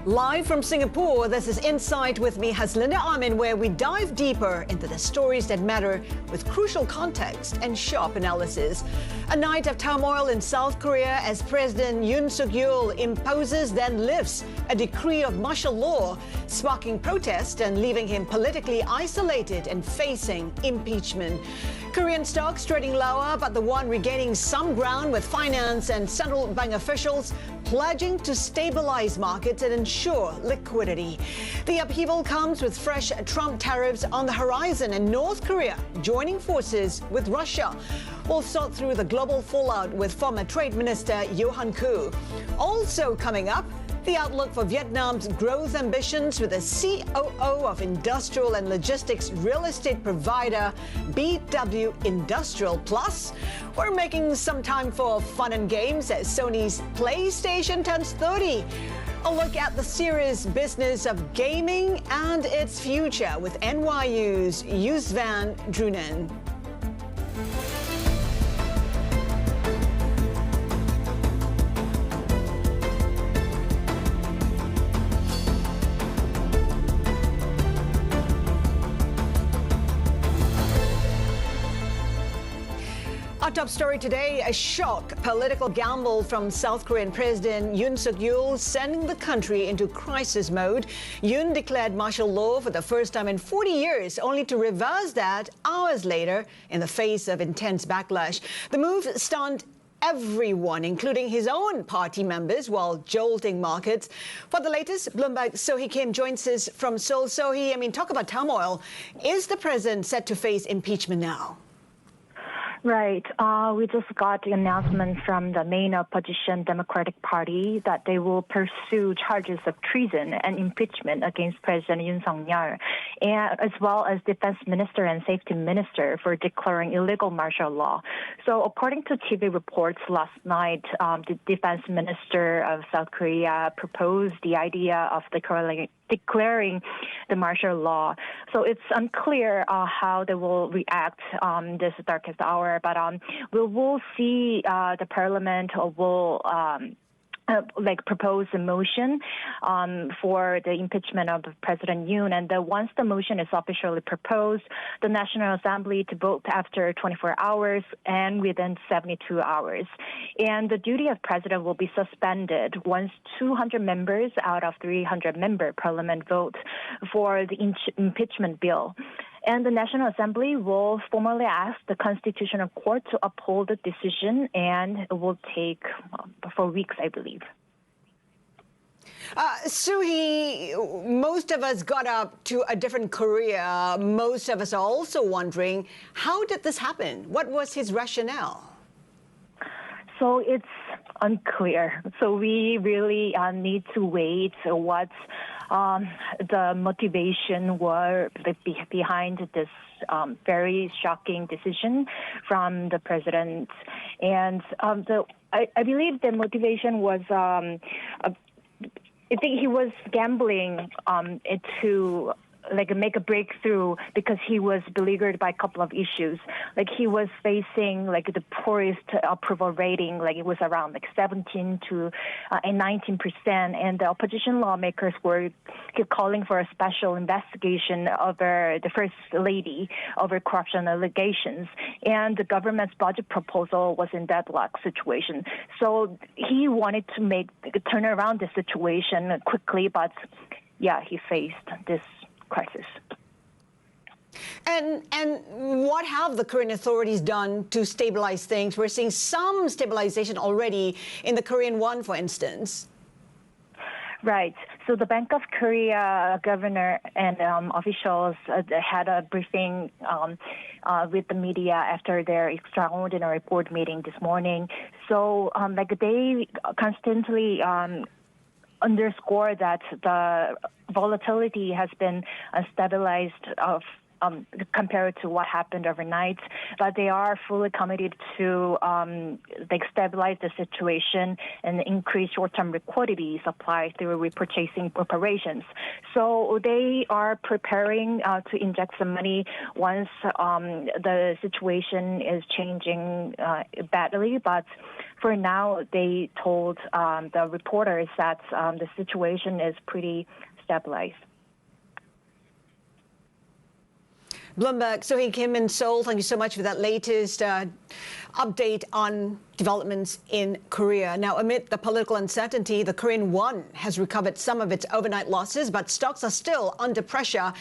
Live from Singapore, this is Insight with me, Haslinda Amin, where we dive deeper into the stories that matter with crucial context and sharp analysis. A night of turmoil in South Korea as President Yoon Suk Yeol imposes then lifts a decree of martial law, sparking protest and leaving him politically isolated and facing impeachment. Korean stocks trading lower, but the won regaining some ground with finance and central bank officials pledging to stabilize markets and ensure liquidity. The upheaval comes with fresh Trump tariffs on the horizon and North Korea joining forces with Russia. We'll sort through the global fallout with former Trade Minister Han-Koo. Also coming up, the outlook for Vietnam's growth ambitions with the COO of industrial and logistics real estate provider BW Industrial Plus. We're making some time for fun and games as Sony's PlayStation turns 30. A look at the serious business of gaming and its future with NYU's Dreunen. Our top story today, a shock political gamble from South Korean President Yoon Suk Yeol, sending the country into crisis mode. Yoon declared martial law for the first time in 40 years, only to reverse that hours later in the face of intense backlash. The move stunned everyone, including his own party members, while jolting markets. For the latest, Bloomberg Sohee Kim joins us from Seoul. Sohee, talk about turmoil. Is the president set to face impeachment now? Right. We just got the announcement from the main opposition Democratic Party that they will pursue charges of treason and impeachment against President Yoon Suk Yeol, and as well as Defense Minister and Safety Minister for declaring illegal martial law. So according to TV reports last night, the Defense Minister of South Korea proposed the idea of declaring the martial law. So it's unclear how they will react this darkest hour, but we will see the parliament will propose a motion for the impeachment of President Yoon. And once the motion is officially proposed, the National Assembly to vote after 24 hours and within 72 hours. And the duty of president will be suspended once 200 members out of 300-member parliament vote for the impeachment bill. And the National Assembly will formally ask the Constitutional Court to uphold the decision, and it will take for weeks, I believe. Sohee, most of us got up to a different Korea. Most of us are also wondering, how did this happen? What was his rationale? So it's unclear. So we really need to wait what the motivation were behind this very shocking decision from the president. And I believe the motivation was, I think he was gambling to make a breakthrough because he was beleaguered by a couple of issues. He was facing the poorest approval rating, it was around 17 to 19%, and the opposition lawmakers were calling for a special investigation over the first lady over corruption allegations, and the government's budget proposal was in deadlock situation. So he wanted to turn around the situation quickly, but he faced this crisis. And what have the Korean authorities done to stabilize things? We're seeing some stabilization already in the Korean won, for instance. Right. So the Bank of Korea governor and officials had a briefing with the media after their extraordinary board meeting this morning. So they constantly underscore that the volatility has been stabilized compared to what happened overnight. But they are fully committed to stabilize the situation and increase short-term liquidity supply through repurchasing operations. So they are preparing to inject some money once the situation is changing badly. But for now, they told the reporters that the situation is pretty stabilized. Bloomberg, So-hee Kim in Seoul, thank you so much for that latest update on developments in Korea. Now, amid the political uncertainty, the Korean won has recovered some of its overnight losses, but stocks are still under pressure.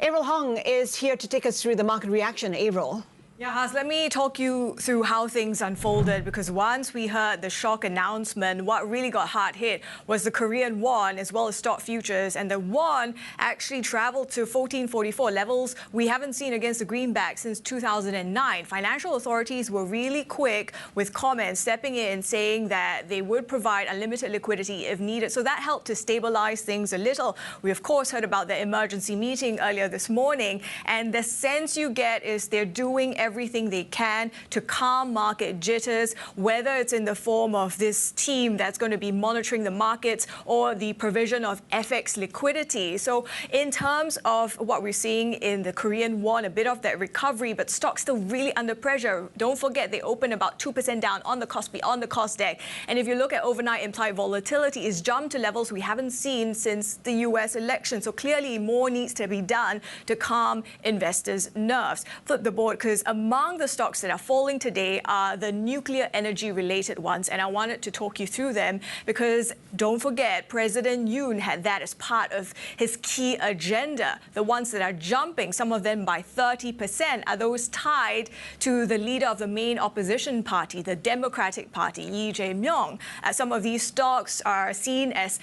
Avril Hong is here to take us through the market reaction. Avril. Yeah, Has, let me talk you through how things unfolded, because once we heard the shock announcement, what really got hard hit was the Korean won as well as stock futures, and the won actually traveled to 1444 levels we haven't seen against the greenback since 2009. Financial authorities were really quick with comments stepping in saying that they would provide unlimited liquidity if needed, so that helped to stabilize things a little. We of course heard about the emergency meeting earlier this morning, and the sense you get is they're doing everything they can to calm market jitters, whether it's in the form of this team that's going to be monitoring the markets or the provision of FX liquidity. So in terms of what we're seeing in the Korean won, a bit of that recovery, but stocks still really under pressure. Don't forget, they opened about 2% down on the Kospi, on the Kosdaq. And if you look at overnight implied volatility, it's jumped to levels we haven't seen since the US election. So clearly more needs to be done to calm investors' nerves. Flip the board, because among the stocks that are falling today are the nuclear energy related ones, and I wanted to talk you through them because don't forget, President Yoon had that as part of his key agenda. The ones that are jumping, some of them by 30%, are those tied to the leader of the main opposition party, the Democratic Party, Lee Jae-myung. Some of these stocks are seen as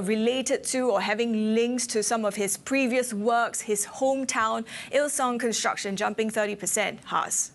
related to or having links to some of his previous works, his hometown, Ilsung Construction, jumping 30%. Has.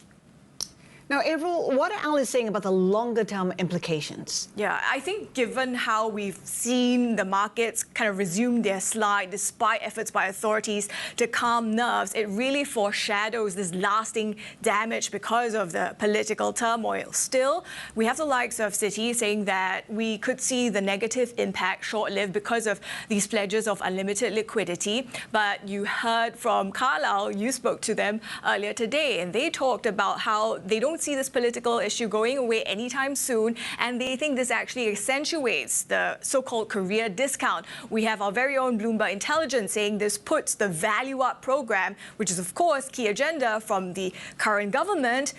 Now, Avril, what are analysts saying about the longer-term implications? Yeah, I think given how we've seen the markets kind of resume their slide despite efforts by authorities to calm nerves, it really foreshadows this lasting damage because of the political turmoil. Still, we have the likes of Citi saying that we could see the negative impact short-lived because of these pledges of unlimited liquidity. But you heard from Carlyle, you spoke to them earlier today, and they talked about how they don't see this political issue going away anytime soon, and they think this actually accentuates the so-called Korea discount. We have our very own Bloomberg Intelligence saying this puts the Value Up program, which is of course key agenda from the current government,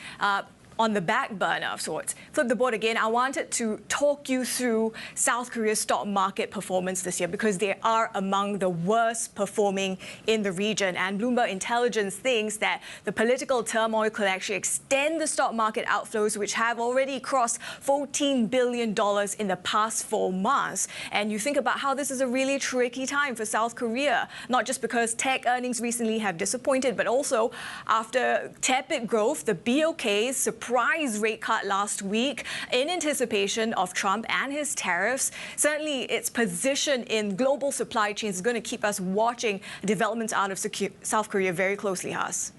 on the back burner of sorts. Flip the board again. I wanted to talk you through South Korea's stock market performance this year because they are among the worst performing in the region. And Bloomberg Intelligence thinks that the political turmoil could actually extend the stock market outflows, which have already crossed $14 billion in the past 4 months. And you think about how this is a really tricky time for South Korea, not just because tech earnings recently have disappointed, but also after tepid growth, the BOK's surprise rate cut last week in anticipation of Trump and his tariffs. Certainly, its position in global supply chains is going to keep us watching developments out of South Korea very closely, Has.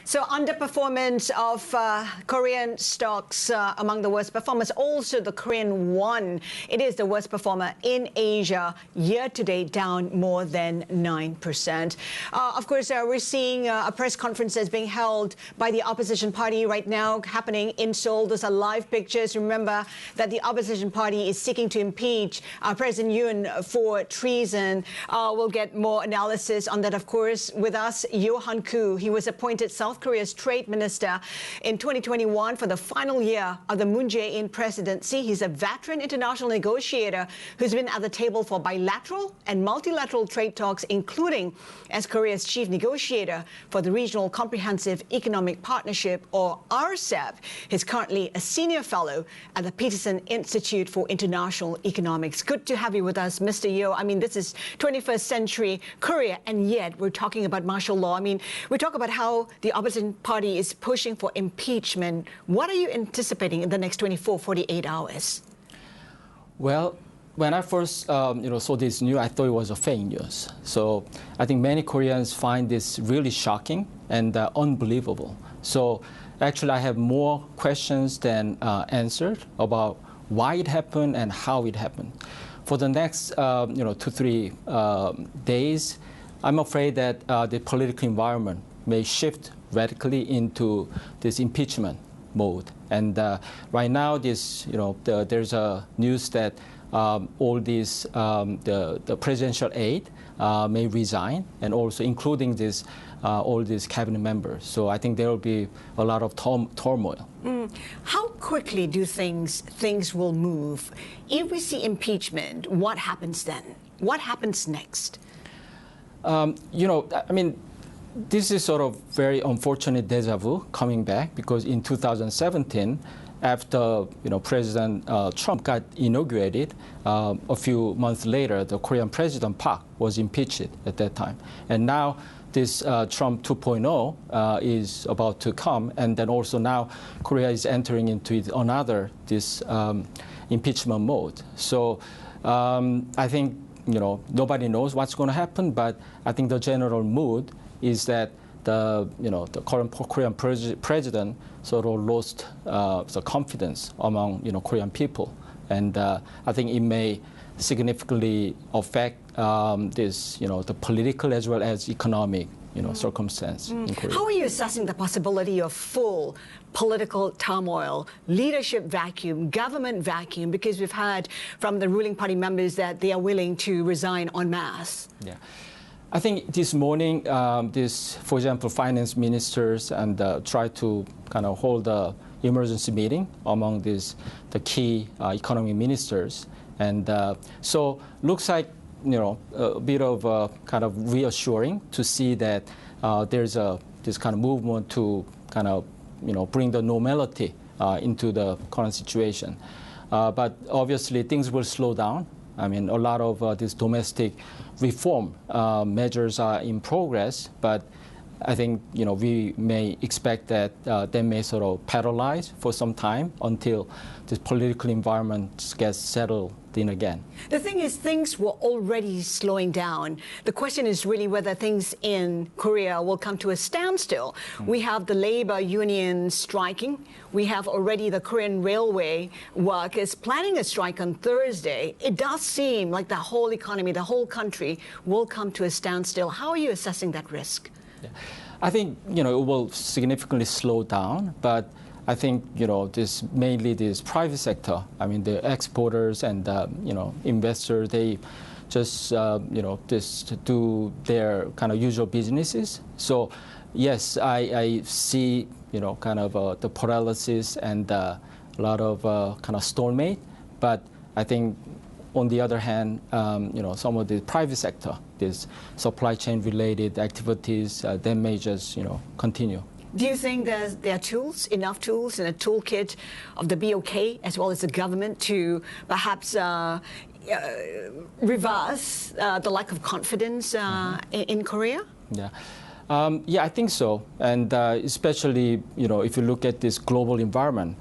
So underperformance of Korean stocks among the worst performers. Also, the Korean won. It is the worst performer in Asia. Year to date, down more than 9%. Of course, we're seeing a press conference that's being held by the opposition party right now happening in Seoul. Those are live pictures. Remember that the opposition party is seeking to impeach President Yoon for treason. We'll get more analysis on that, of course, with us. Han-Koo, he was appointed South Korea's trade minister in 2021 for the final year of the Moon Jae-in presidency. He's a veteran international negotiator who's been at the table for bilateral and multilateral trade talks, including as Korea's chief negotiator for the Regional Comprehensive Economic Partnership, or RCEP. He's currently a senior fellow at the Peterson Institute for International Economics. Good to have you with us, Mr. Yeol. I mean, this is 21st century Korea, and yet we're talking about martial law. I mean, we talk about how the opposition party is pushing for impeachment. What are you anticipating in the next 24, 48 hours? Well, when I first saw this news, I thought it was a fake news. So I think many Koreans find this really shocking and unbelievable. So actually, I have more questions than answered about why it happened and how it happened. For the next 2-3 days, I'm afraid that the political environment may shift radically into this impeachment mode. And right now, there's a news that all these the presidential aide may resign, and also including this all these cabinet members. So I think there will be a lot of turmoil. How quickly do things will move? If we see impeachment, what happens then? What happens next? I mean, this is sort of very unfortunate deja vu coming back, because in 2017, after President Trump got inaugurated, a few months later, the Korean President Park was impeached at that time, and now this Trump 2.0 is about to come, and then also now Korea is entering into another impeachment mode. So I think nobody knows what's going to happen, but I think the general mood is that the current Korean president sort of lost the confidence among Korean people, and I think it may significantly affect the political as well as economic circumstance in Korea. How are you assessing the possibility of full political turmoil, leadership vacuum, government vacuum? Because we've heard from the ruling party members that they are willing to resign en masse. Yeah. I think this morning, for example, finance ministers and try to kind of hold the emergency meeting among the key economy ministers, and so looks like a bit of kind of reassuring to see that there's this kind of movement to kind of bring the normality into the current situation, but obviously things will slow down. I mean, a lot of these domestic reform measures are in progress, but I think we may expect that they may sort of paralyze for some time until this political environment gets settled in again. The thing is, things were already slowing down. The question is really whether things in Korea will come to a standstill. We have the labor union striking. We have already the Korean railway workers planning a strike on Thursday. It does seem like the whole economy, the whole country will come to a standstill. How are you assessing that risk? Yeah. I think it will significantly slow down, but I think mainly this private sector. I mean, the exporters and investors, they just just do their kind of usual businesses. So yes, I see kind of the paralysis and a lot of kind of stalemate, but I think on the other hand, some of the private sector, this supply chain related activities, they may just continue. Do you think there are enough tools in a toolkit of the BOK as well as the government to perhaps reverse the lack of confidence in Korea? Yeah. Yeah, I think so, and especially if you look at this global environment,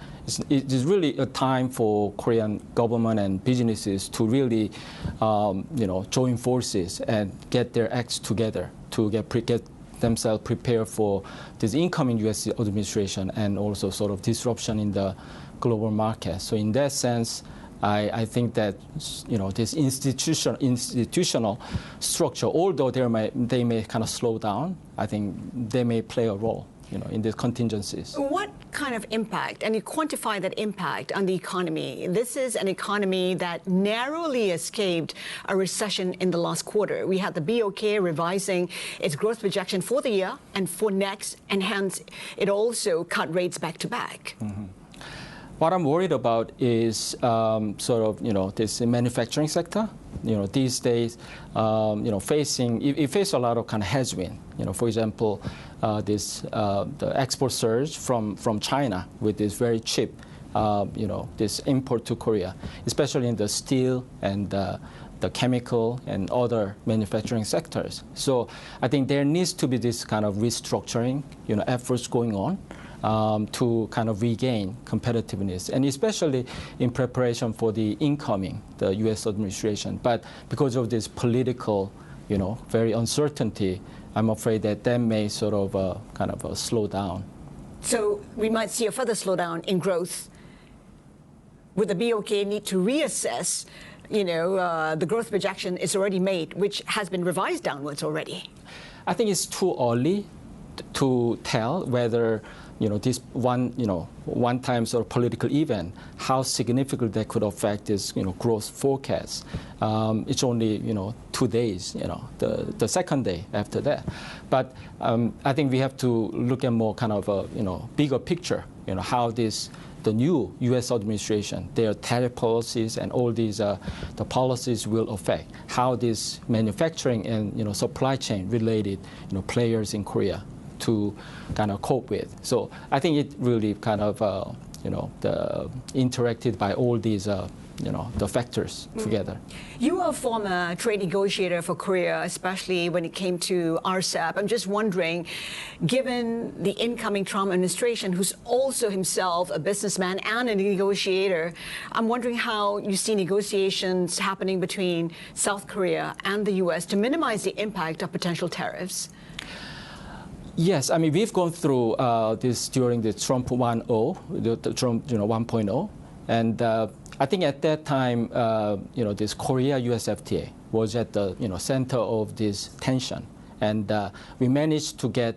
it is really a time for Korean government and businesses to really join forces and get their acts together to get themselves prepared for this incoming U.S. administration and also sort of disruption in the global market. So in that sense, I think that this institutional structure, although they may kind of slow down, I think they may play a role in these contingencies. What kind of impact, and you quantify that impact on the economy? This is an economy that narrowly escaped a recession in the last quarter. We had the BOK revising its growth projection for the year and for next, and hence it also cut rates back to back. Mm-hmm. What I'm worried about is sort of this manufacturing sector. These days, it faces a lot of kind of headwind. For example, the export surge from China with this very cheap, this import to Korea, especially in the steel and the chemical and other manufacturing sectors. So I think there needs to be this kind of restructuring, efforts going on. to kind of regain competitiveness, and especially in preparation for the U.S. administration. But because of this political, very uncertainty, I'm afraid that may sort of kind of slow down. So we might see a further slowdown in growth. Would the BOK need to reassess? The growth projection is already made, which has been revised downwards already. I think it's too early to tell whether this one-time sort of political event, how significant that could affect this growth forecast. It's only 2 days, the second day after that. But I think we have to look at more kind of a bigger picture, how the new U.S. administration, their tariff policies and all these the policies will affect how this manufacturing and supply chain related players in Korea to kind of cope with. So I think it really kind of interacted by all these the factors together. You are a former trade negotiator for Korea, especially when it came to RCEP. I'm just wondering, given the incoming Trump administration, who's also himself a businessman and a negotiator, I'm wondering how you see negotiations happening between South Korea and the U.S. to minimize the impact of potential tariffs. Yes, I mean, we've gone through this during the Trump 1.0, the Trump 1.0, and I think at that time, this Korea-US FTA was at the center of this tension, and we managed to get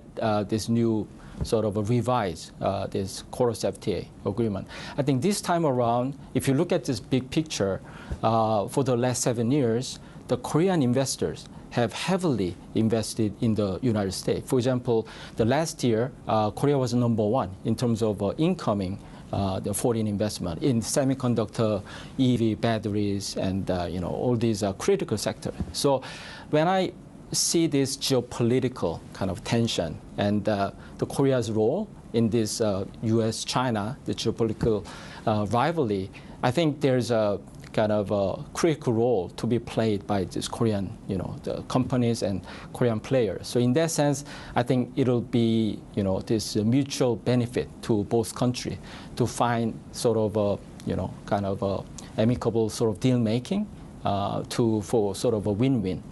this new sort of a revised this Chorus FTA agreement. I think this time around, if you look at this big picture, for the last 7 years, the Korean investors have heavily invested in the United States. For example, the last year, Korea was #1 in terms of incoming the foreign investment in semiconductor, EV batteries, and all these critical sectors. So when I see this geopolitical kind of tension and the Korea's role in this U.S.-China, the geopolitical rivalry, I think there's a kind of a critical role to be played by these Korean, the companies and Korean players. So in that sense, I think it'll be, this mutual benefit to both countries to find sort of a, kind of a amicable sort of deal making for sort of a win-win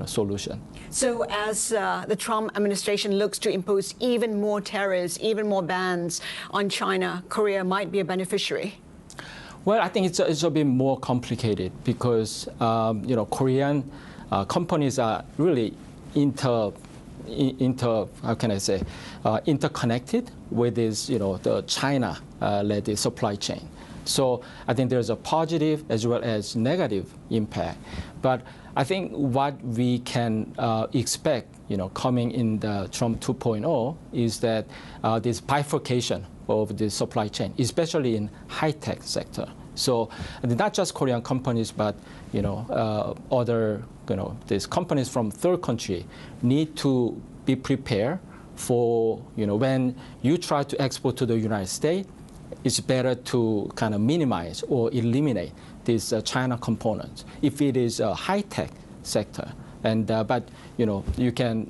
solution. So as the Trump administration looks to impose even more tariffs, even more bans on China, Korea might be a beneficiary. Well, I think it's a bit more complicated because Korean companies are really interconnected with this the China-led supply chain. So I think there's a positive as well as negative impact. But I think what we can expect coming in the Trump 2.0 is that this bifurcation of the supply chain, especially in high-tech sector. So not just Korean companies, but other these companies from third country need to be prepared for when you try to export to the United States, it's better to kind of minimize or eliminate these China components if it is a high-tech sector. And but you can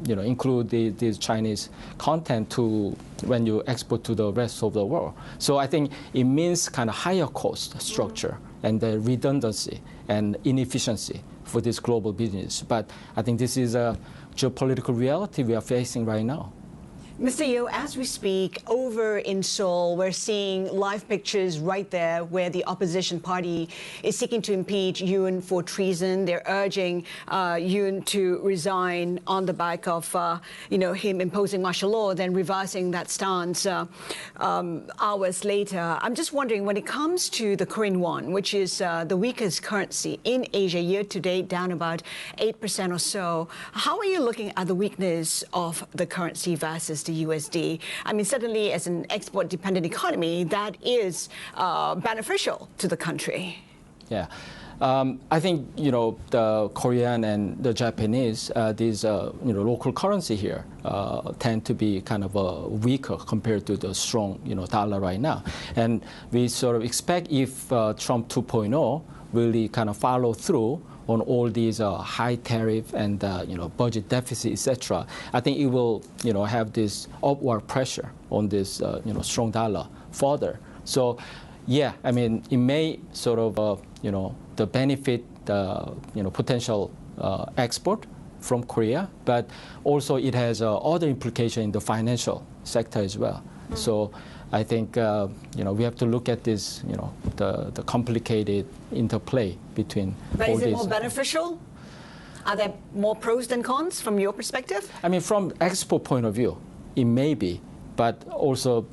include these Chinese content to when you export to the rest of the world. So I think it means kind of higher cost structure and the redundancy and inefficiency for this global business. But I think this is a geopolitical reality we are facing right now. Mr. Yeol, as we speak, over in Seoul, we're seeing live pictures right there where the opposition party is seeking to impeach Yoon for treason. They're urging Yoon to resign on the back of, him imposing martial law, then reversing that stance hours later. I'm just wondering, when it comes to the Korean won, which is the weakest currency in Asia year to date, down about 8% or so, how are you looking at the weakness of the currency versus the USD? I mean, certainly as an export-dependent economy, that is beneficial to the country. Yeah. I think, the Korean and the Japanese, these, local currency here tend to be kind of weaker compared to the strong, dollar right now. And we sort of expect if Trump 2.0 really kind of follow through on all these high tariff and budget deficit, etc., I think it will have this upward pressure on this strong dollar further. So, yeah, I mean, it may sort of the benefit potential export from Korea, but also it has other implications in the financial sector as well. So I think we have to look at this, the complicated interplay between but all is it these. more beneficial? Are there more pros than cons from your perspective? I mean, from export point of view, it may be, but also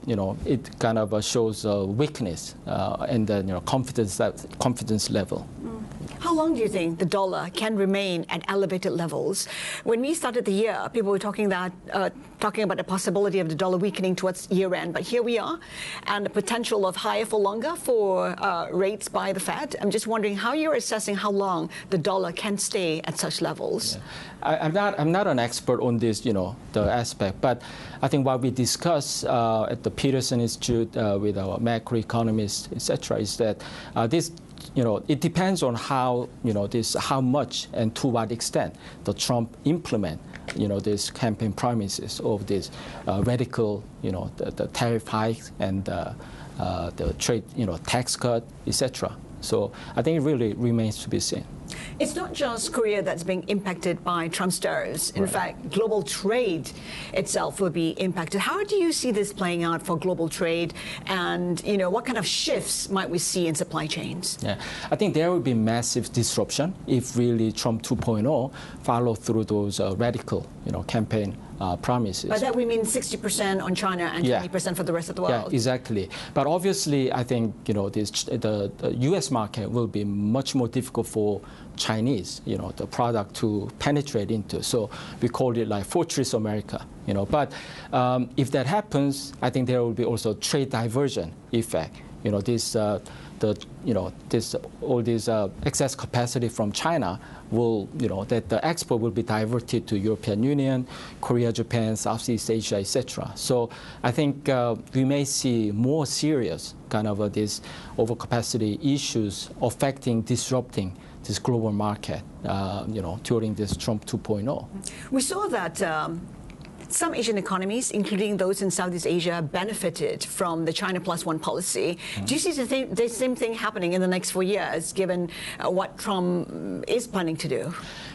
it kind of shows weakness and then confidence level. How long do you think the dollar can remain at elevated levels? When we started the year, people were talking about the possibility of the dollar weakening towards year-end. But here we are, and the potential of higher for longer for rates by the Fed. I'm just wondering how you're assessing how long the dollar can stay at such levels. Yeah. I'm not an expert on this, the aspect, but I think what we discuss at the Peterson Institute with our macroeconomists, etc., is that this. It depends on how how much and to what extent the Trump implement these campaign promises of this radical the tariff hikes and the trade tax cut, etc. So I think it really remains to be seen. It's not just Korea that's being impacted by Trump's tariffs. In fact, global trade itself will be impacted. How do you see this playing out for global trade? And what kind of shifts might we see in supply chains? Yeah, I think there will be massive disruption if really Trump 2.0 follow through those radical campaign promises. By that we mean 60% on China and 20% for the rest of the world. Yeah, exactly. But obviously, I think the U.S. market will be much more difficult for Chinese, the product to penetrate into. So we call it like Fortress America, But if that happens, I think there will be also trade diversion effect. All this excess capacity from China will, that the export will be diverted to European Union, Korea, Japan, Southeast Asia, etc. So I think we may see more serious kind of these overcapacity issues disrupting this global market, during this Trump 2.0. We saw that some Asian economies, including those in Southeast Asia, benefited from the China Plus One policy. Do you see the same thing happening in the next 4 years, given what Trump is planning to do?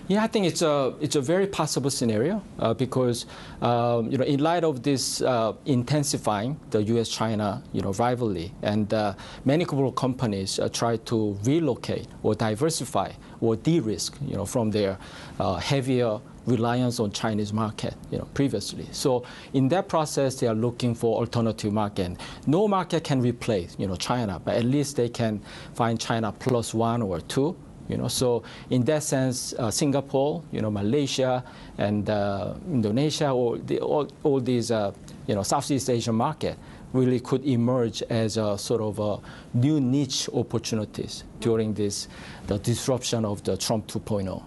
Yeah, I think it's a very possible scenario because in light of this intensifying the U.S.-China rivalry, and many global companies try to relocate or diversify or de-risk from their heavier reliance on Chinese market, previously. So in that process, they are looking for alternative market. No market can replace, China, but at least they can find China plus one or two. So in that sense, Singapore, Malaysia, and Indonesia, all these, Southeast Asian market really could emerge as a sort of a new niche opportunities during the disruption of the Trump 2.0.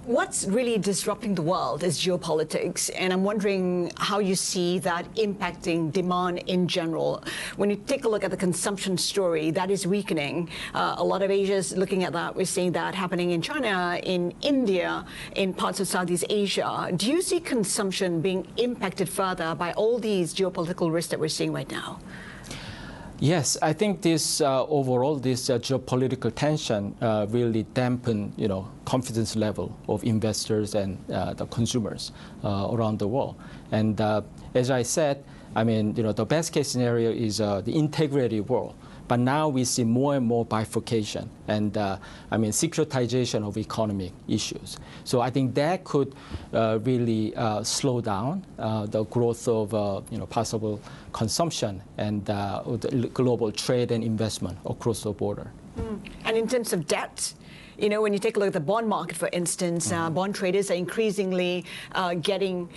What's really disrupting the world is geopolitics, and I'm wondering how you see that impacting demand in general. When you take a look at the consumption story, that is weakening. A lot of Asia is looking at that. We're seeing that happening in China, in India, in parts of Southeast Asia. Do you see consumption being impacted further by all these geopolitical risks that we're seeing right now? Yes, I think this overall, this geopolitical tension really dampen, confidence level of investors and the consumers around the world. And as I said, I mean, the best case scenario is the integrated world. But now we see more and more bifurcation and, securitization of economic issues. So I think that could really slow down the growth of, possible consumption and the global trade and investment across the border. And in terms of debt, when you take a look at the bond market, for instance, bond traders are increasingly getting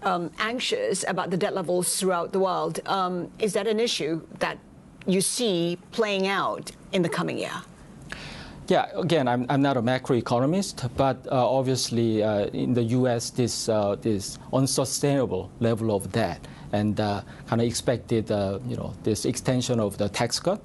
anxious about the debt levels throughout the world. Is that an issue that you see playing out in the coming year? Yeah, again, I'm not a macroeconomist, but obviously in the U.S. this unsustainable level of debt and kind of expected this extension of the tax cut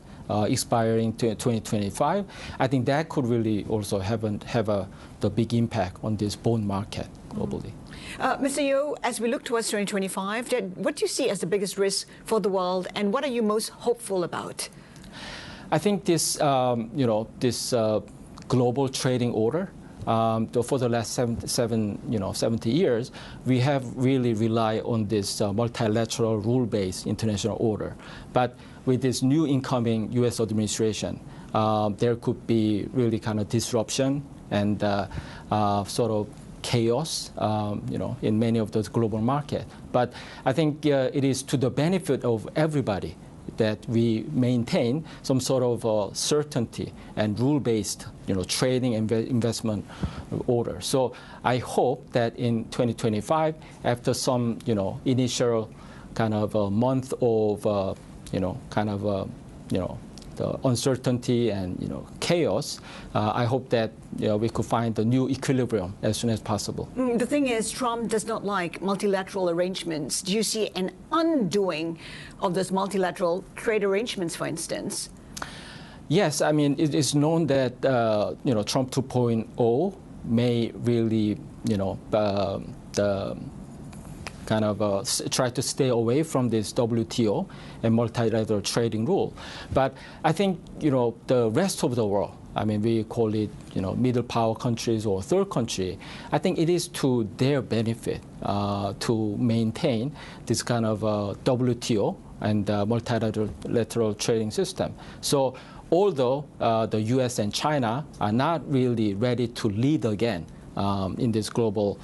expiring to 2025, I think that could really also have the big impact on this bond market globally. Mr. Yeol, as we look towards 2025, what do you see as the biggest risk for the world, and what are you most hopeful about? I think this, this global trading order. For the last 70 years, we have really relied on this multilateral rule-based international order. But with this new incoming U.S. administration, there could be really kind of disruption and sort of chaos, in many of those global markets. But I think it is to the benefit of everybody that we maintain some sort of certainty and rule-based, trading and investment order. So I hope that in 2025, after some, initial kind of a month of, the uncertainty and chaos, I hope that we could find a new equilibrium as soon as possible. The thing is, Trump does not like multilateral arrangements. Do you see an undoing of those multilateral trade arrangements, for instance? Yes, I mean it is known that Trump 2.0 may really try to stay away from this WTO and multilateral trading rule. But I think, the rest of the world, I mean, we call it, middle power countries or third country, I think it is to their benefit to maintain this kind of WTO and multilateral trading system. So although the US and China are not really ready to lead again in this global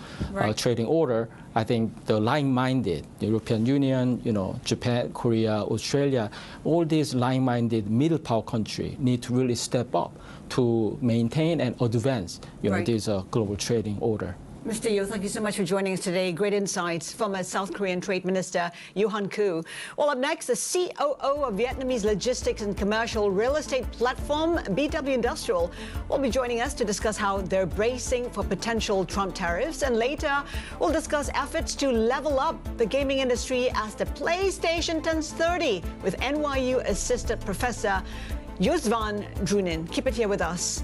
trading order, I think the like-minded, the European Union, Japan, Korea, Australia, all these like-minded middle power countries need to really step up to maintain and advance, this global trading order. Mr. Yeol, thank you so much for joining us today. Great insights from a South Korean Trade Minister, Han-Koo. Well, up next, the COO of Vietnamese logistics and commercial real estate platform, BW Industrial, will be joining us to discuss how they're bracing for potential Trump tariffs. And later, we'll discuss efforts to level up the gaming industry as the PlayStation turns 30 with NYU Assistant Professor Joost van Dreunen. Keep it here with us.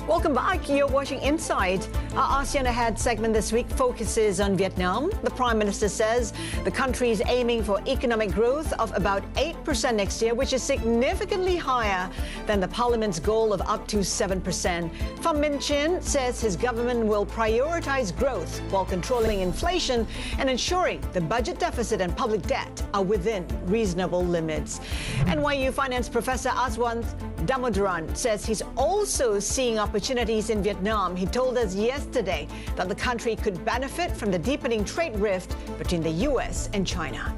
Welcome back. You're watching Inside. Our ASEAN Ahead segment this week focuses on Vietnam. The Prime Minister says the country is aiming for economic growth of about 8% next year, which is significantly higher than the Parliament's goal of up to 7%. Pham Minh Chinh says his government will prioritize growth while controlling inflation and ensuring the budget deficit and public debt are within reasonable limits. NYU finance professor Aswanth Damodaran says he's also seeing opportunities in Vietnam. He told us yesterday that the country could benefit from the deepening trade rift between the U.S. and China.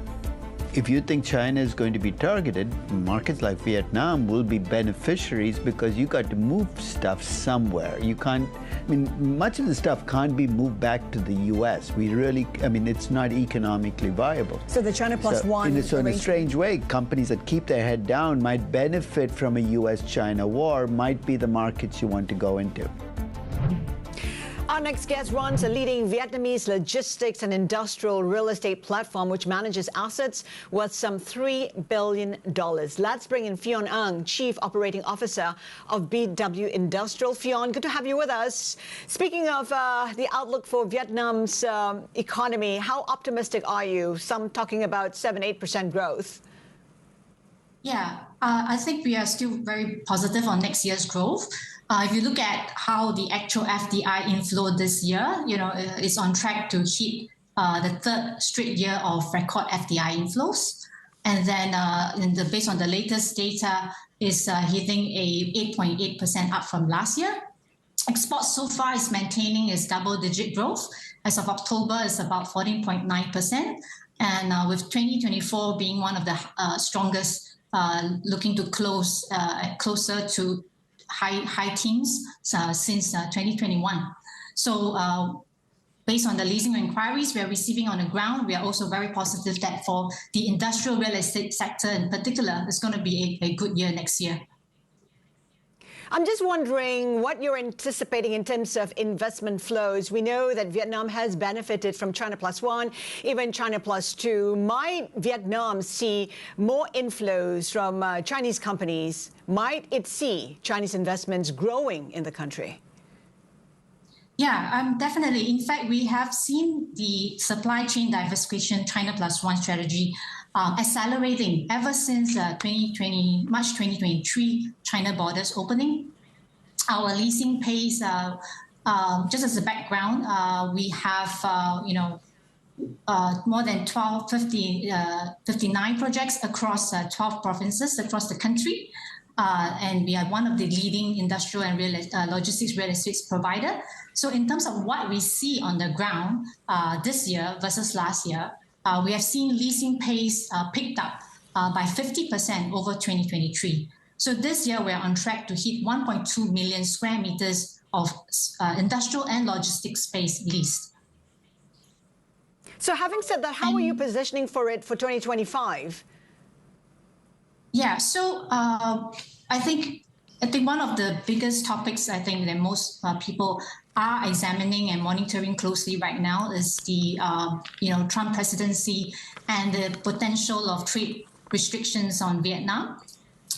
If you think China is going to be targeted, markets like Vietnam will be beneficiaries because you got to move stuff somewhere. You can't, much of the stuff can't be moved back to the U.S. It's not economically viable. So the China plus one. In a strange way, companies that keep their head down might benefit from a U.S.-China war, might be the markets you want to go into. Our next guest runs a leading Vietnamese logistics and industrial real estate platform which manages assets worth some $3 billion. Let's bring in Fion, Chief Operating Officer of BW Industrial. Fion, good to have you with us. Speaking of the outlook for Vietnam's economy, how optimistic are you? Some talking about 7-8% growth. Yeah, I think we are still very positive on next year's growth. If you look at how the actual FDI inflow this year, it's on track to hit the third straight year of record FDI inflows. And then based on the latest data, is hitting a 8.8% up from last year. Exports so far is maintaining its double-digit growth. As of October, it's about 14.9%. And with 2024 being one of the strongest, looking to close closer to high teens since 2021. So based on the leasing inquiries we are receiving on the ground, we are also very positive that for the industrial real estate sector in particular, it's going to be a good year next year. I'm just wondering what you're anticipating in terms of investment flows. We know that Vietnam has benefited from China Plus One, even China Plus Two. Might Vietnam see more inflows from Chinese companies? Might it see Chinese investments growing in the country? Yeah, definitely. In fact, we have seen the supply chain diversification China Plus One strategy accelerating ever since March 2023 China borders opening. Our leasing pace, just as a background, we have more than 59 projects across 12 provinces across the country. And we are one of the leading industrial and logistics real estate provider. So in terms of what we see on the ground this year versus last year, we have seen leasing pace picked up by 50% over 2023. So this year we're on track to hit 1.2 million square meters of industrial and logistics space leased. So having said that, how are you positioning for it for 2025? Yeah, so I think one of the biggest topics I think that most people are examining and monitoring closely right now is the Trump presidency and the potential of trade restrictions on Vietnam.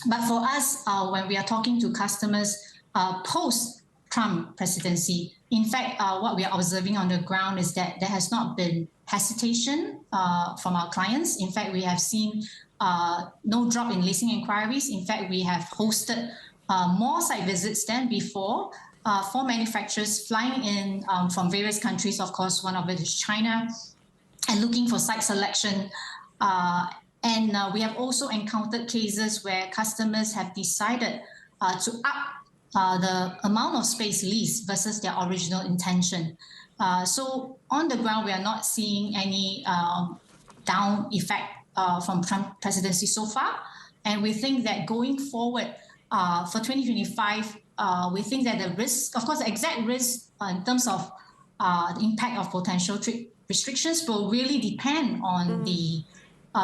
But for us, when we are talking to customers post-Trump presidency, in fact, what we are observing on the ground is that there has not been hesitation from our clients. In fact, we have seen no drop in leasing inquiries. In fact, we have hosted more site visits than before for manufacturers flying in from various countries. Of course, one of it is China, and looking for site selection. And we have also encountered cases where customers have decided to up the amount of space leased versus their original intention. So on the ground, we are not seeing any down effect from Trump presidency so far. And we think that going forward for 2025, we think that the risk, of course, the exact risk in terms of the impact of potential trade restrictions will really depend on the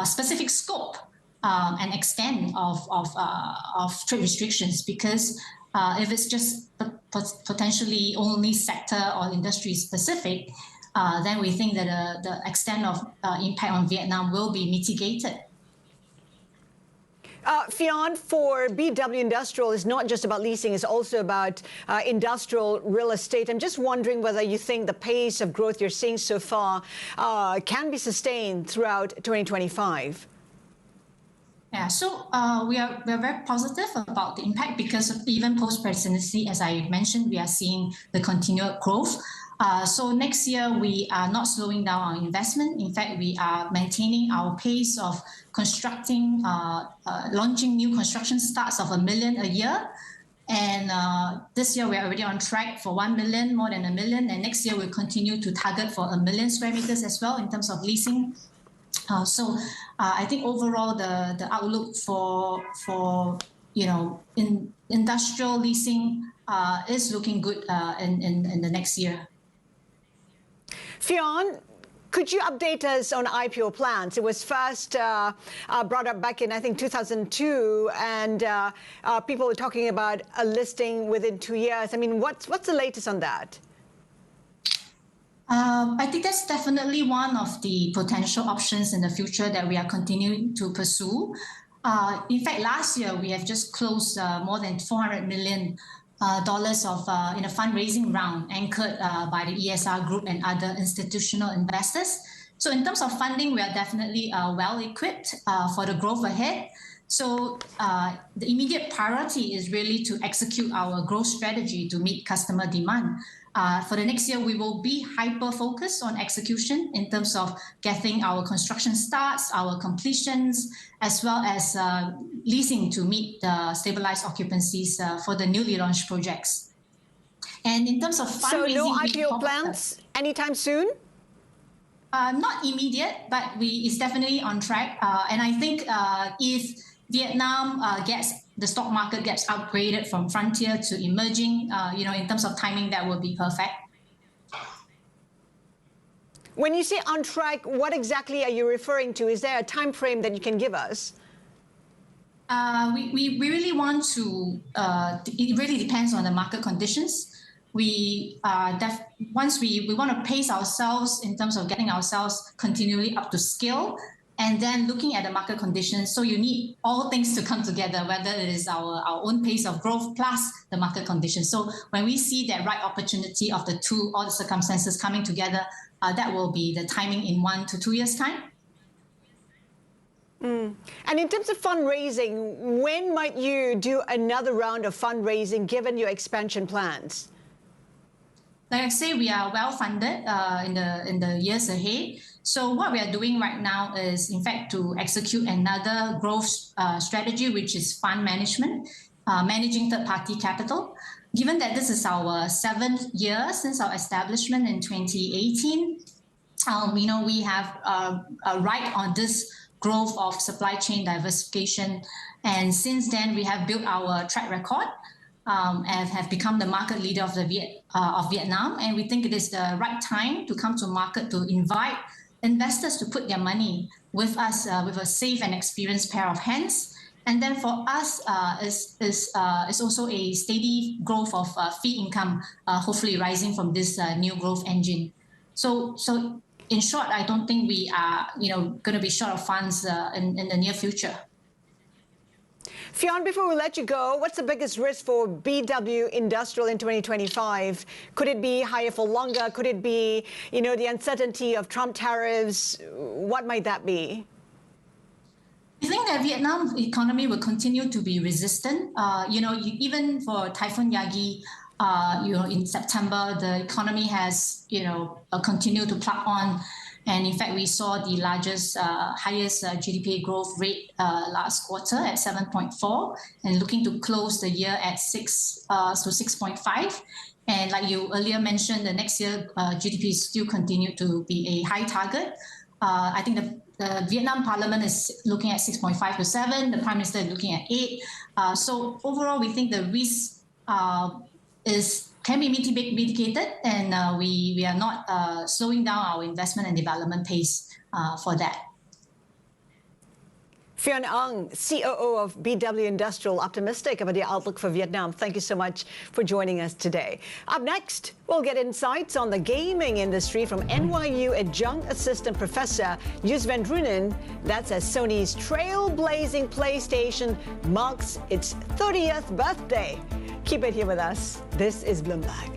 specific scope and extent of trade restrictions, because if it's just potentially only sector or industry specific, then we think that the extent of impact on Vietnam will be mitigated. Fion, for BW Industrial, it's not just about leasing, it's also about industrial real estate. I'm just wondering whether you think the pace of growth you're seeing so far can be sustained throughout 2025. Yeah, so we are very positive about the impact, because even post-presidency, as I mentioned, we are seeing the continued growth. So next year, we are not slowing down our investment. In fact, we are maintaining our pace of constructing, launching new construction starts of 1 million a year. And this year, we're already on track for 1 million, more than 1 million. And next year, we'll continue to target for 1 million square meters as well in terms of leasing. So I think overall, the outlook for in industrial leasing is looking good in the next year. Fion, could you update us on IPO plans? It was first brought up back in, I think, 2002, and people were talking about a listing within 2 years. I mean, what's the latest on that? I think that's definitely one of the potential options in the future that we are continuing to pursue. In fact, last year, we have just closed more than $400 million in a fundraising round anchored by the ESR Group and other institutional investors. So in terms of funding, we are definitely well equipped for the growth ahead. So the immediate priority is really to execute our growth strategy to meet customer demand. For the next year, we will be hyper-focused on execution in terms of getting our construction starts, our completions, as well as leasing to meet the stabilized occupancies for the newly launched projects. And in terms of fundraising... So no IPO plans anytime soon? Not immediate, but it's definitely on track. And I think if Vietnam the stock market gets upgraded from frontier to emerging, in terms of timing, that will be perfect. When you say on track, what exactly are you referring to? Is there a time frame that you can give us? We really want to, it really depends on the market conditions. Once we want to pace ourselves in terms of getting ourselves continually up to scale, and then looking at the market conditions. So you need all things to come together, whether it is our own pace of growth plus the market conditions. So when we see that right opportunity of the two, all the circumstances coming together, that will be the timing in 1 to 2 years' time. And in terms of fundraising, when might you do another round of fundraising given your expansion plans? Like I say, we are well funded in the years ahead. So what we are doing right now is, in fact, to execute another growth strategy, which is fund management, managing third-party capital. Given that this is our 7th year since our establishment in 2018, we have right on this growth of supply chain diversification. And since then, we have built our track record and have become the market leader of Vietnam. And we think it is the right time to come to market to invite investors to put their money with us with a safe and experienced pair of hands. And then for us, is also a steady growth of fee income, hopefully rising from this new growth engine. So in short, I don't think we are going to be short of funds in the near future. Fion, before we let you go, what's the biggest risk for BW Industrial in 2025? Could it be higher for longer? Could it be, the uncertainty of Trump tariffs? What might that be? I think that Vietnam economy will continue to be resistant. Even for Typhoon Yagi, in September, the economy has, continued to plug on. And in fact, we saw the highest GDP growth rate last quarter at 7.4, and looking to close the year at 6.5. And like you earlier mentioned, the next year GDP still continue to be a high target. I think the Vietnam Parliament is looking at 6.5 to 7. The Prime Minister is looking at 8. So overall, we think the risk can be mitigated, and we are not slowing down our investment and development pace for that. Fion Ang, COO of BW Industrial, optimistic about the outlook for Vietnam. Thank you so much for joining us today. Up next, we'll get insights on the gaming industry from NYU adjunct assistant professor Joost van Dreunen. That's as Sony's trailblazing PlayStation marks its 30th birthday. Keep it here with us. This is Bloomberg.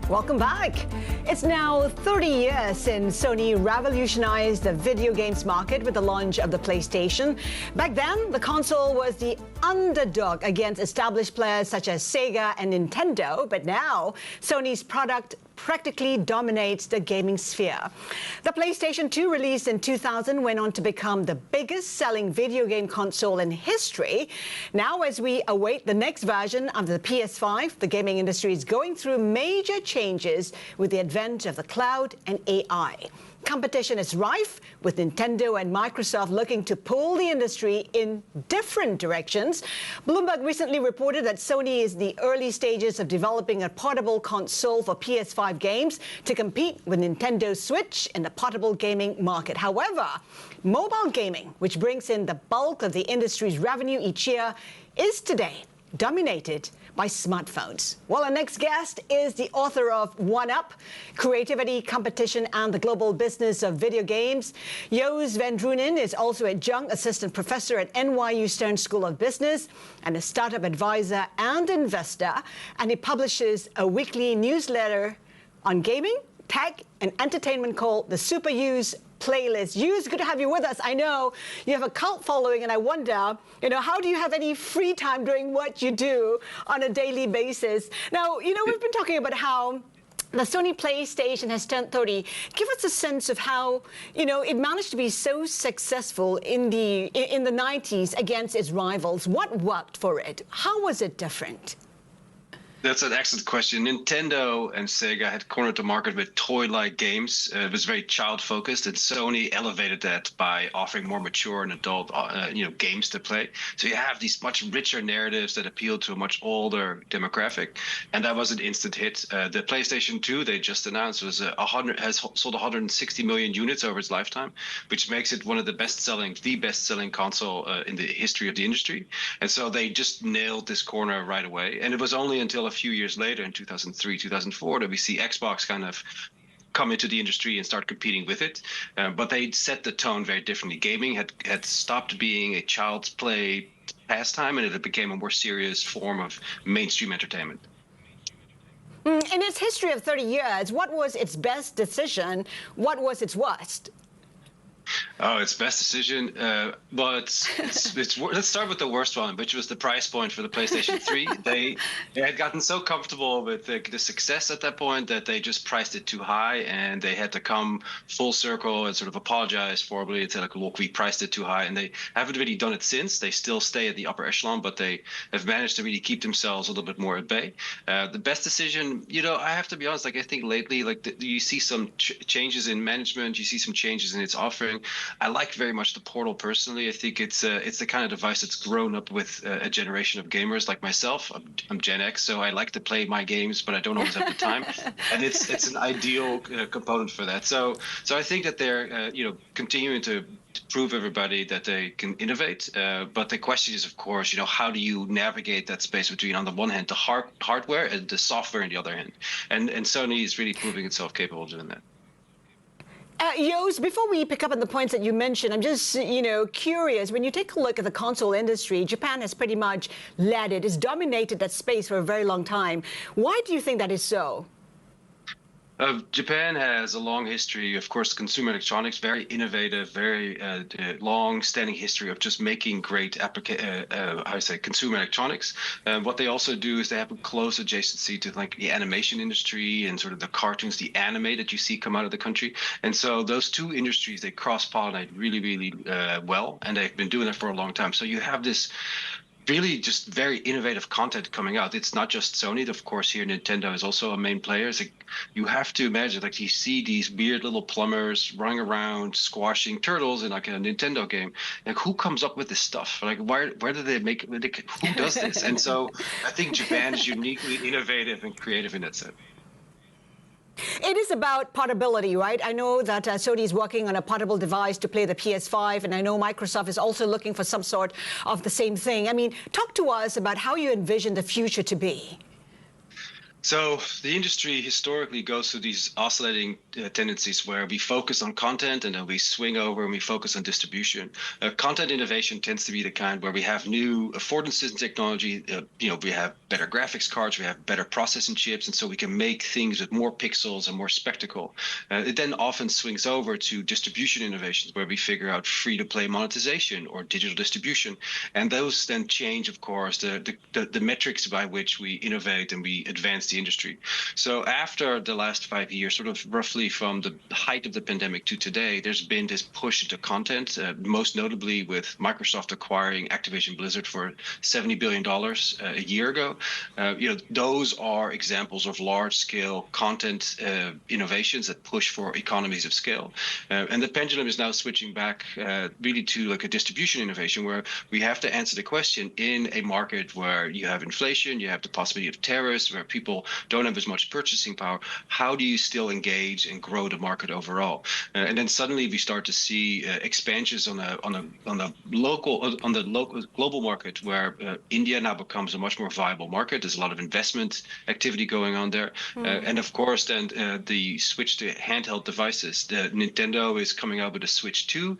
Welcome back. It's now 30 years since Sony revolutionized the video games market with the launch of the PlayStation. Back then, the console was the underdog against established players such as Sega and Nintendo, but now Sony's product practically dominates the gaming sphere. The PlayStation 2, released in 2000, went on to become the biggest-selling video game console in history. Now, as we await the next version of the PS5, the gaming industry is going through major changes with the advent of the cloud and AI. Competition is rife, with Nintendo and Microsoft looking to pull the industry in different directions. Bloomberg recently reported that Sony is in the early stages of developing a portable console for PS5 games to compete with Nintendo Switch in the portable gaming market. However, mobile gaming, which brings in the bulk of the industry's revenue each year, is today dominated by smartphones. Well, our next guest is the author of One Up, Creativity, Competition, and the Global Business of Video Games. Joost van Dreunen is also adjunct assistant professor at NYU Stern School of Business and a startup advisor and investor, and he publishes a weekly newsletter on gaming, tech, and entertainment called the Super Use Playlist. Joost, good to have you with us. I know you have a cult following, and I wonder, how do you have any free time doing what you do on a daily basis? Now, we've been talking about how the Sony PlayStation has turned 30. Give us a sense of how, it managed to be so successful in the 90s against its rivals. What worked for it? How was it different? That's an excellent question. Nintendo and Sega had cornered the market with toy-like games. It was very child-focused, and Sony elevated that by offering more mature and adult, games to play. So you have these much richer narratives that appeal to a much older demographic, and that was an instant hit. The PlayStation 2 they just announced has sold 160 million units over its lifetime, which makes it one of the best-selling console in the history of the industry. And so they just nailed this corner right away. And it was only until a few years later, in 2003, 2004, that we see Xbox kind of come into the industry and start competing with it. But they set the tone very differently. Gaming had stopped being a child's play pastime, and it became a more serious form of mainstream entertainment. In its history of 30 years, what was its best decision? What was its worst? Oh, its best decision. Let's start with the worst one, which was the price point for the PlayStation 3. They had gotten so comfortable with the success at that point that they just priced it too high, and they had to come full circle and sort of apologize formally and say, like, look, we priced it too high. And they haven't really done it since. They still stay at the upper echelon, but they have managed to really keep themselves a little bit more at bay. The best decision, I have to be honest, I think lately, you see some changes in management, you see some changes in its offering. I like very much the Portal personally. I think it's the kind of device that's grown up with a generation of gamers like myself. I'm Gen X, so I like to play my games, but I don't always have the time. And it's an ideal component for that. So I think that they're continuing to prove everybody that they can innovate. But the question is, of course, how do you navigate that space between, on the one hand, the hardware and the software on the other hand? And Sony is really proving itself capable of doing that. Joost, before we pick up on the points that you mentioned, I'm just, curious. When you take a look at the console industry, Japan has pretty much led it. It's dominated that space for a very long time. Why do you think that is so? Japan has a long history, of course, consumer electronics, very innovative, very long-standing history of just making great consumer electronics. What they also do is they have a close adjacency to the animation industry and sort of the cartoons, the anime that you see come out of the country. And so those two industries, they cross-pollinate really, really well, and they've been doing that for a long time. So you have this really just very innovative content coming out. It's not just Sony. Of course, here Nintendo is also a main player. You have to imagine, you see these weird little plumbers running around squashing turtles in a Nintendo game. Who comes up with this stuff? Where do they make it? Who does this? And so I think Japan is uniquely innovative and creative in that sense. It is about portability, right? I know that Sony is working on a portable device to play the PS5, and I know Microsoft is also looking for some sort of the same thing. I mean, talk to us about how you envision the future to be. So the industry historically goes through these oscillating tendencies where we focus on content and then we swing over and we focus on distribution. Content innovation tends to be the kind where we have new affordances in technology. We have better graphics cards, we have better processing chips, and so we can make things with more pixels and more spectacle. It then often swings over to distribution innovations where we figure out free-to-play monetization or digital distribution. And those then change, of course, the metrics by which we innovate and we advance the industry. So after the last 5 years, sort of roughly from the height of the pandemic to today, there's been this push into content, most notably with Microsoft acquiring Activision Blizzard for $70 billion a year ago. Those are examples of large-scale content innovations that push for economies of scale. And the pendulum is now switching back really to a distribution innovation where we have to answer the question in a market where you have inflation, you have the possibility of tariffs, where people don't have as much purchasing power. How do you still engage and grow the market overall? And then suddenly we start to see expansions on the global market, where India now becomes a much more viable market. There's a lot of investment activity going on there, and of course then the switch to handheld devices. Nintendo is coming out with a Switch 2.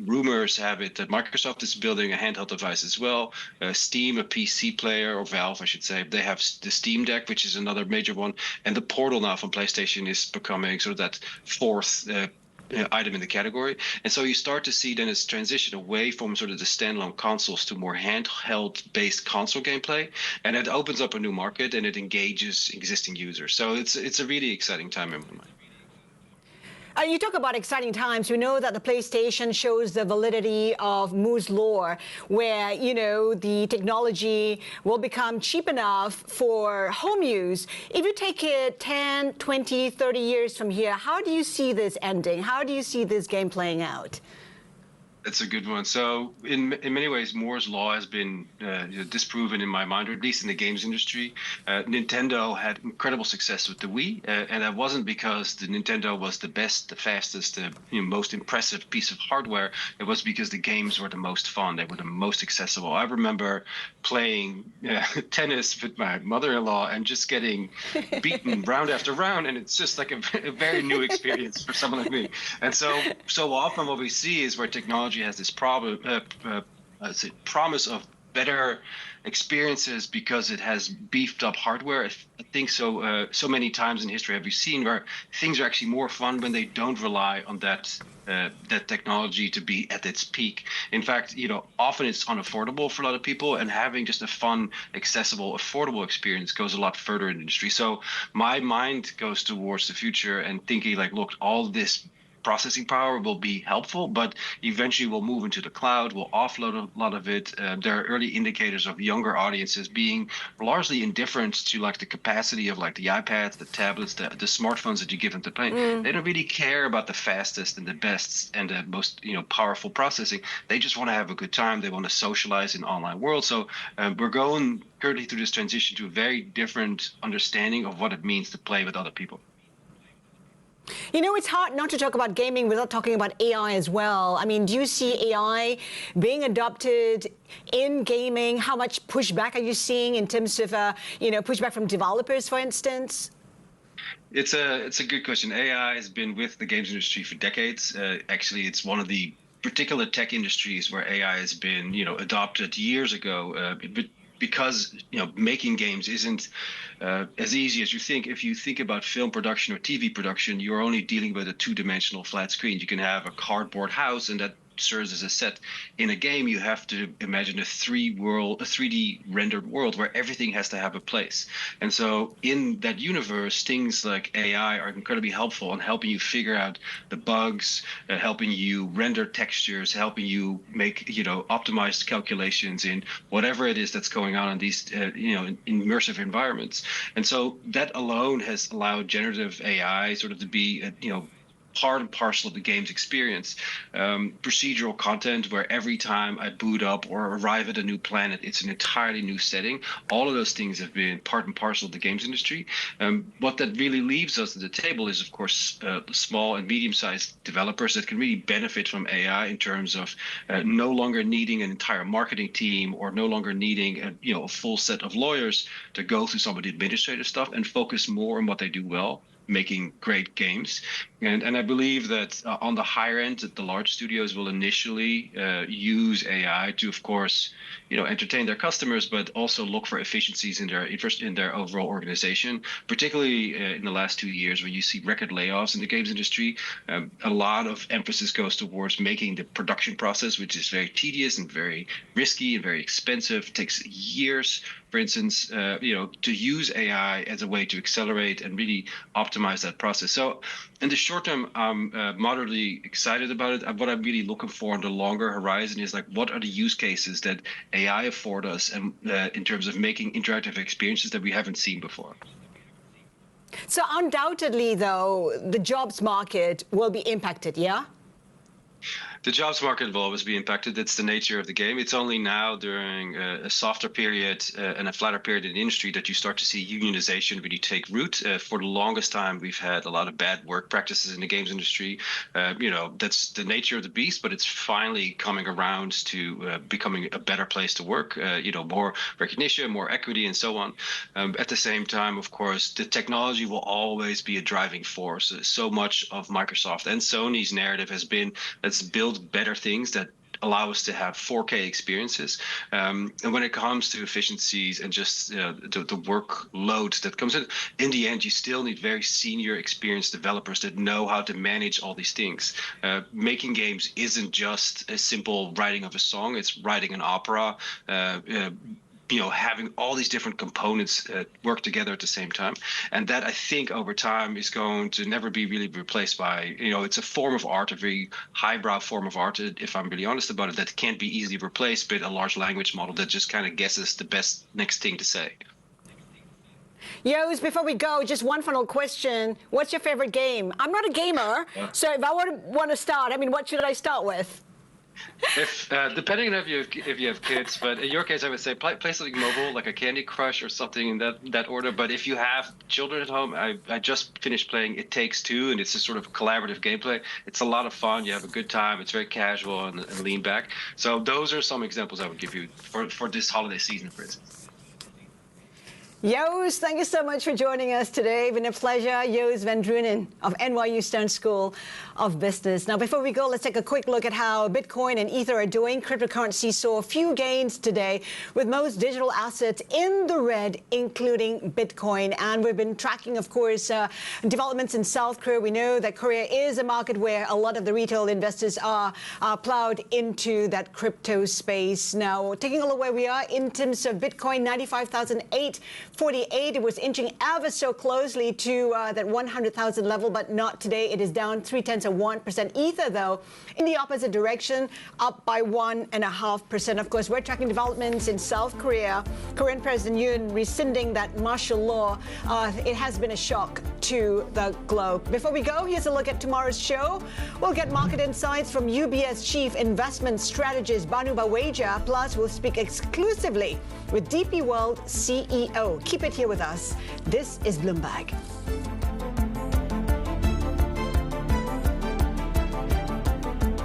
Rumors have it that Microsoft is building a handheld device as well. Steam, a PC player, or Valve, I should say, they have the Steam Deck, which is another major one. And the Portal now from PlayStation is becoming sort of that fourth item in the category. And so you start to see then this transition away from sort of the standalone consoles to more handheld-based console gameplay. And it opens up a new market and it engages existing users. So it's a really exciting time in my mind. You talk about exciting times. We know that the PlayStation shows the validity of Moore's law, where, the technology will become cheap enough for home use. If you take it 10, 20, 30 years from here, how do you see this ending? How do you see this game playing out? That's a good one. So in many ways, Moore's law has been disproven in my mind, or at least in the games industry. Nintendo had incredible success with the Wii, and that wasn't because the Nintendo was the best, the fastest, the most impressive piece of hardware. It was because the games were the most fun. They were the most accessible. I remember playing tennis with my mother-in-law and just getting beaten round after round, and it's just like a very new experience for someone like me. And so often what we see is where technology has this promise of better experiences because it has beefed up hardware. I think so many times in history have we seen where things are actually more fun when they don't rely on that technology to be at its peak. In fact, often it's unaffordable for a lot of people, and having just a fun, accessible, affordable experience goes a lot further in the industry. So my mind goes towards the future and thinking like, look, all this processing power will be helpful, but eventually we'll move into the cloud, we'll offload a lot of it. There are early indicators of younger audiences being largely indifferent to like the capacity of like the iPads, the tablets, the smartphones that you give them to play. They don't really care about the fastest and the best and the most powerful processing. They just want to have a good time. They want to socialize in online world. So we're going currently through this transition to a very different understanding of what it means to play with other people. It's hard not to talk about gaming without talking about AI as well. I mean, do you see AI being adopted in gaming? How much pushback are you seeing in terms of, pushback from developers, for instance? It's a good question. AI has been with the games industry for decades. Actually, it's one of the particular tech industries where AI has been, adopted years ago. Because making games isn't as easy as you think. If you think about film production or TV production, you're only dealing with a two-dimensional flat screen. You can have a cardboard house, and that serves as a set. In a game, you have to imagine a 3D rendered world where everything has to have a place. And so in that universe, things like AI are incredibly helpful in helping you figure out the bugs, helping you render textures, helping you make optimized calculations in whatever it is that's going on in these immersive environments. And so that alone has allowed generative AI sort of to be part and parcel of the game's experience. Procedural content where every time I boot up or arrive at a new planet, it's an entirely new setting. All of those things have been part and parcel of the games industry. What that really leaves us at the table is, of course, small and medium-sized developers that can really benefit from AI in terms of no longer needing an entire marketing team or no longer needing a full set of lawyers to go through some of the administrative stuff and focus more on what they do well, making great games. And I believe that on the higher end, that the large studios will initially use AI to, of course, entertain their customers, but also look for efficiencies in their overall organization. Particularly in the last 2 years, where you see record layoffs in the games industry, a lot of emphasis goes towards making the production process, which is very tedious and very risky and very expensive. It takes years, for instance, to use AI as a way to accelerate and really optimize that process. So in the short term, I'm moderately excited about it. What I'm really looking for on the longer horizon is like, what are the use cases that AI afford us, and in terms of making interactive experiences that we haven't seen before. So undoubtedly, though, the jobs market will be impacted, yeah? The jobs market will always be impacted. That's the nature of the game. It's only now during a softer period and a flatter period in the industry that you start to see unionization really take root. For the longest time, we've had a lot of bad work practices in the games industry. That's the nature of the beast, but it's finally coming around to becoming a better place to work. More recognition, more equity, and so on. At the same time, of course, the technology will always be a driving force. So much of Microsoft and Sony's narrative has been, let's build better things that allow us to have 4K experiences. And when it comes to efficiencies and just the workload that comes in the end, you still need very senior, experienced developers that know how to manage all these things. Making games isn't just a simple writing of a song. It's writing an opera, having all these different components work together at the same time. And that, I think, over time is going to never be really replaced by, it's a form of art, a very highbrow form of art, if I'm really honest about it, that can't be easily replaced by a large language model that just kind of guesses the best next thing to say. Joost, before we go, just one final question. What's your favorite game? I'm not a gamer, so if I want to start, what should I start with? Depending on if you have kids, but in your case, I would say play something mobile, like a Candy Crush or something in that order. But if you have children at home, I just finished playing It Takes Two, and it's a sort of collaborative gameplay. It's a lot of fun. You have a good time. It's very casual and lean back. So those are some examples I would give you for this holiday season, for instance. Joost, thank you so much for joining us today. It's been a pleasure. Joost van Dreunen of NYU Stern School of Business. Now, before we go, let's take a quick look at how Bitcoin and Ether are doing. Cryptocurrency saw a few gains today, with most digital assets in the red, including Bitcoin. And we've been tracking, of course, developments in South Korea. We know that Korea is a market where a lot of the retail investors are plowed into that crypto space. Now, taking a look where we are in terms of Bitcoin, 95,848. It was inching ever so closely to that 100,000 level, but not today. It is down 0.3%. Ether, though, in the opposite direction, up by 1.5%. Of course, we're tracking developments in South Korea. Korean President Yoon rescinding that martial law. It has been a shock to the globe. Before we go, here's a look at tomorrow's show. We'll get market insights from UBS Chief Investment Strategist Banu Baweja. Plus, we'll speak exclusively with DP World CEO. Keep it here with us. This is Bloomberg.